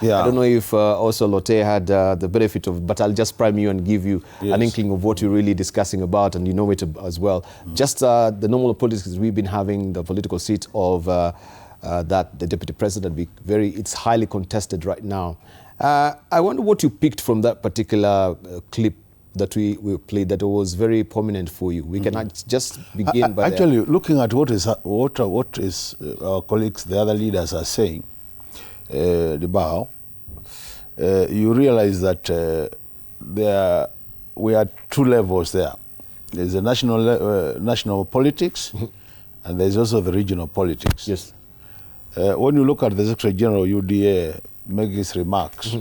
Yeah. I don't know if also Lotte had the benefit of, but I'll just prime you and give you an inkling of what you're really discussing about, and you know it as well. Just the normal politics we've been having, the political seat of that the deputy president, it's highly contested right now. I wonder what you picked from that particular clip that we played that was very prominent for you. We can just begin by actually looking at what is our colleagues, the other leaders are saying, you realize that we are two levels there. There's a national politics, and there's also the regional politics. Yes. When you look at the Secretary General UDA make his remarks,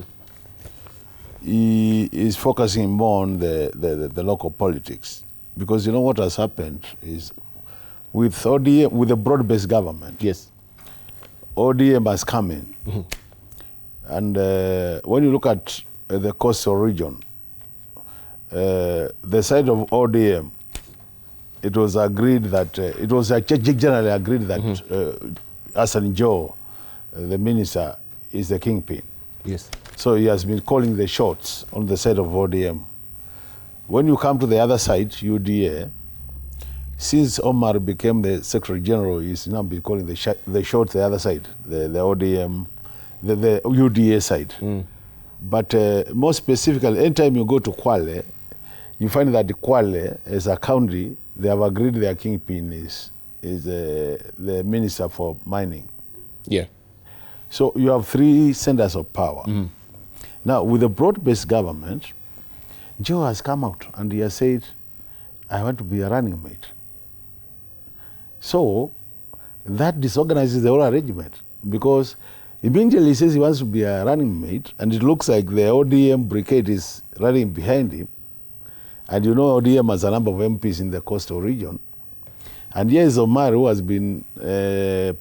he is focusing more on the local politics, because you know what has happened is with ODM, with a broad-based government. Yes. ODM has come in, and when you look at the coastal region, the side of ODM, it was agreed that it was generally agreed that Hassan Joe, the minister, is the kingpin. Yes. So he has been calling the shots on the side of ODM. When you come to the other side, UDA, since Omar became the Secretary General, he's now been calling the shots the other side, the ODM, the UDA side. But more specifically, anytime you go to Kwale, you find that Kwale, as a county, they have agreed their kingpin is the Minister for Mining. Yeah. So you have three centers of power. Now, with a broad-based government, Joe has come out and he has said, I want to be a running mate. So that disorganizes the whole arrangement, because immediately he says he wants to be a running mate, and it looks like the ODM brigade is running behind him. And you know ODM has a number of MPs in the coastal region. And here is Omar, who has been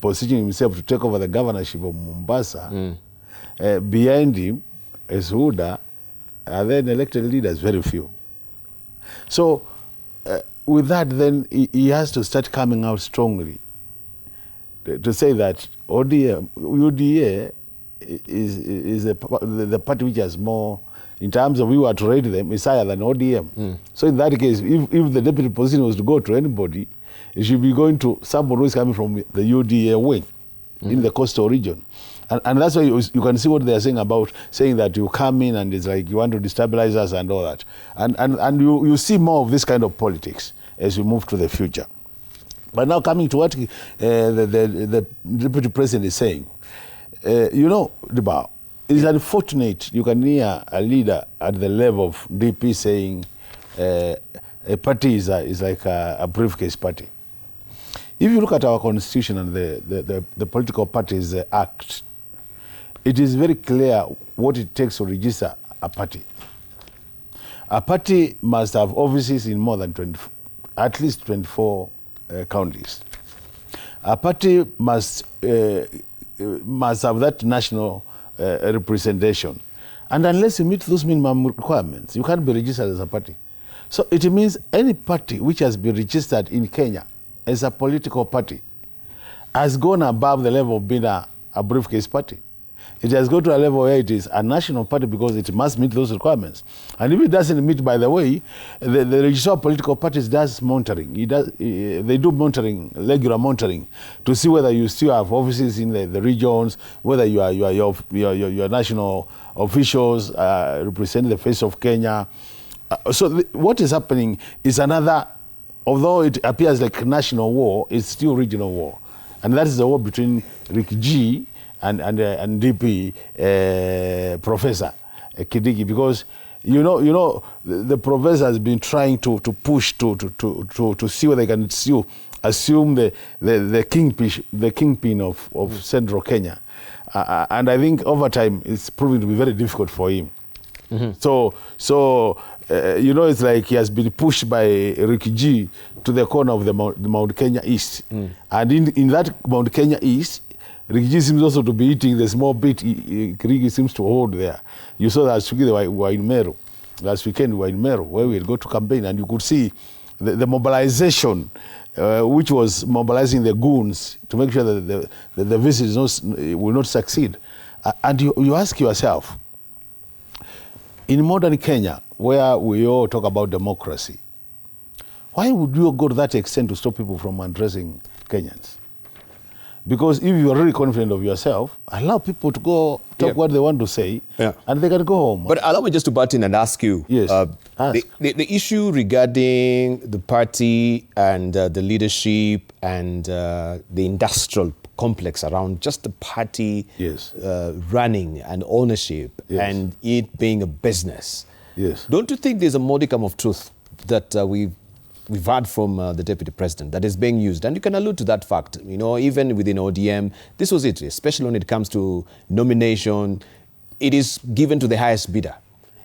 positioning himself to take over the governorship of Mombasa. Behind him is Huda, and then elected leaders, very few. So with that, then he has to start coming out strongly to say that UDA is the party which has more, in terms of we were to rate them, is higher than ODM. So in that case, if the deputy position was to go to anybody, it should be going to somebody who is coming from the UDA wing in the coastal region. And that's why you can see what they are saying about saying that you come in and it's like you want to destabilize us and all that. And you see more of this kind of politics as we move to the future. But now coming to what the deputy president is saying, you know, it's unfortunate you can hear a leader at the level of DP saying a party is like a briefcase party. If you look at our constitution and the political parties act, it is very clear what it takes to register a party. A party must have offices in more than at least 24 counties. A party must have that national representation. And unless you meet those minimum requirements, you can't be registered as a party. So it means any party which has been registered in Kenya as a political party has gone above the level of being a briefcase party. It has gone to a level where it is a national party because it must meet those requirements. And if it doesn't meet, by the way, the registrar of political parties does monitoring. They do monitoring, regular monitoring, to see whether you still have offices in the regions, whether your national officials represent the face of Kenya. So what is happening is another, although it appears like national war, it's still regional war. And that is the war between Rick G and DP Professor Kindiki, because you know the professor has been trying to push to see whether they can still assume the kingpin of central Kenya, and I think over time it's proving to be very difficult for him. So you know, it's like he has been pushed by Ricky G to the corner of the Mount Kenya East. And in that Mount Kenya East, Ricky G seems also to be eating the small bit Ricky seems to hold there. You saw that we were in Meru. Last weekend we were in Meru, where we would go to campaign, and you could see the mobilization, which was mobilizing the goons to make sure that the visit will not succeed. And you ask yourself, in modern Kenya, where we all talk about democracy, why would you go to that extent to stop people from addressing Kenyans? Because if you are really confident of yourself, allow people to go talk what they want to say, and they can go home. But allow me just to butt in and ask you. Yes, the issue regarding the party and the leadership and the industrial complex around just the party running and ownership and it being a business. Yes. Don't you think there's a modicum of truth that we've heard from the Deputy President that is being used? And you can allude to that fact. You know, even within ODM, this was it, especially when it comes to nomination, it is given to the highest bidder.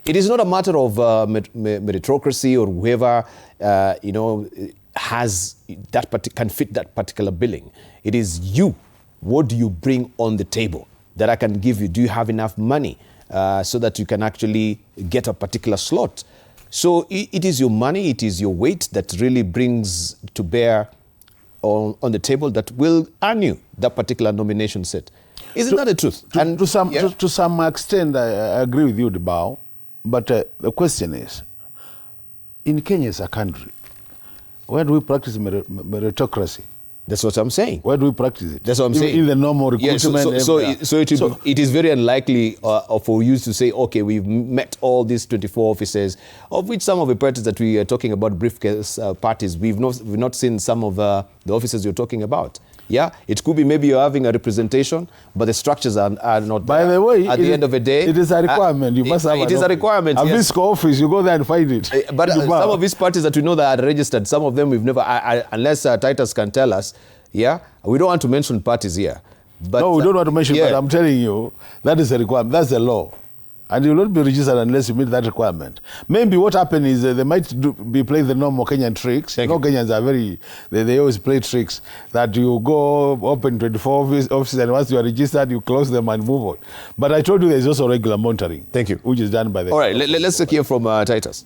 It is not a matter of meritocracy or whoever, has that can fit that particular billing. It is you. What do you bring on the table that I can give you? Do you have enough money so that you can actually get a particular slot? So it is your money, it is your weight that really brings to bear on the table that will earn you that particular nomination set. Isn't that the truth? To some extent, I agree with you, Debao. But the question is, in Kenya as a country, where do we practice meritocracy? That's what I'm saying. Where do we practice it? That's what I'm saying. In the normal recruitment. It is very unlikely for you to say, okay, we've met all these 24 officers, of which some of the parties that we are talking about, briefcase parties, we've not seen some of the officers you're talking about. Yeah, it could be maybe you're having a representation, but the structures are not. By the way, at the end of the day, it is a requirement. You must have it is a requirement. A fiscal office, you go there and find it. But some of these parties that we know that are registered, some of them we've never, unless Titus can tell us. Yeah, we don't want to mention parties here. But, no, we don't want to mention, but I'm telling you, that is a requirement. That's the law. And you will not be registered unless you meet that requirement. Maybe what happened is they might be playing the normal Kenyan tricks. Kenyans are very, they always play tricks that you go open 24 offices and once you are registered, you close them and move on. But I told you there's also regular monitoring. Thank you. Which is done by the... All right, let's hear from Titus.